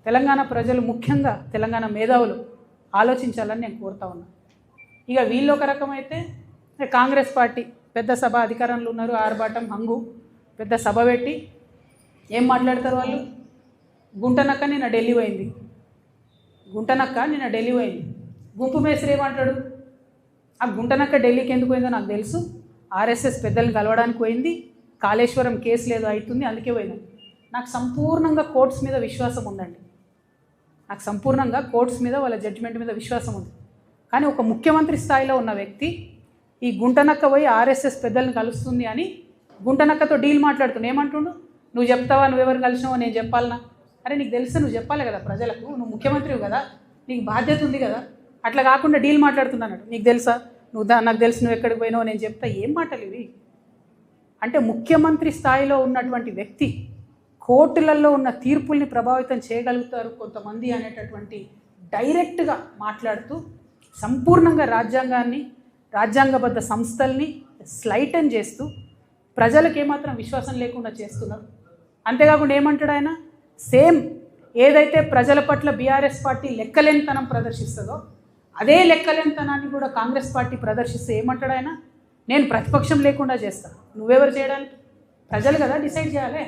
తెలంగాణ ప్రజలు ముఖ్యంగా తెలంగాణ మేధావులు ఆలోచించాలని నేను కోరుతా ఉన్నా. ఇక వీళ్ళు ఒక రకమైతే కాంగ్రెస్ పార్టీ పెద్ద సభ అధికారంలో ఉన్నారు, ఆర్భాటం హంగు పెద్ద సభ పెట్టి ఏం మాట్లాడతారు వాళ్ళు? గుంటనక్క నిన్న ఢిల్లీ పోయింది, గుంటనక్క నిన్న ఢిల్లీ పోయింది. గుంపు మేస్త్రి ఏమంటాడు? ఆ గుంటనక్క ఢిల్లీకి ఎందుకు పోయిందో నాకు తెలుసు, ఆర్ఎస్ఎస్ పెద్దల్ని కలవడానికి పోయింది, కాళేశ్వరం కేసు లేదు అవుతుంది అందుకే పోయింది. నాకు సంపూర్ణంగా కోర్ట్స్ మీద విశ్వాసం ఉందండి, నాకు సంపూర్ణంగా కోర్ట్స్ మీద వాళ్ళ జడ్జిమెంట్ మీద విశ్వాసం ఉంది. కానీ ఒక ముఖ్యమంత్రి స్థాయిలో ఉన్న వ్యక్తి ఈ గుంటనక్క పోయి ఆర్ఎస్ఎస్ పెద్దల్ని కలుస్తుంది అని గుంటనక్కతో డీల్ మాట్లాడుతుండు. ఏమంటుండు? నువ్వు చెప్తావా, నువ్వెవరు కలిసినావో నేను చెప్పాలనా? అరే నీకు తెలుసా, నువ్వు చెప్పాలి కదా ప్రజలకు, నువ్వు ముఖ్యమంత్రివి కదా, నీకు బాధ్యత ఉంది కదా. అట్లా కాకుండా డీల్ మాట్లాడుతున్నాడు. నీకు తెలుసా, నాకు తెలుసు, నువ్వు ఎక్కడికి పోయినావో నేను చెప్తా. ఏం మాటలు ఇవి? అంటే ముఖ్యమంత్రి స్థాయిలో ఉన్నటువంటి వ్యక్తి కోర్టులలో ఉన్న తీర్పుల్ని ప్రభావితం చేయగలుగుతారు కొంతమంది అనేటటువంటి డైరెక్ట్గా మాట్లాడుతూ సంపూర్ణంగా రాజ్యాంగాన్ని, రాజ్యాంగబద్ధ సంస్థల్ని స్లైటన్ చేస్తూ ప్రజలకు ఏమాత్రం విశ్వాసం లేకుండా చేస్తున్నారు. అంతేకాకుండా ఏమంటాడు ఆయన? సేమ్ ఏదైతే ప్రజల పట్ల బీఆర్ఎస్ పార్టీ లెక్కలేనితనం ప్రదర్శిస్తుందో అదే లెక్కలేనితనాన్ని కూడా కాంగ్రెస్ పార్టీ ప్రదర్శిస్తే ఏమంటాడు ఆయన? నేను ప్రతిపక్షం లేకుండా చేస్తాను. నువ్వెవరు చేయడానికి? ప్రజలు కదా డిసైడ్ చేయాలి.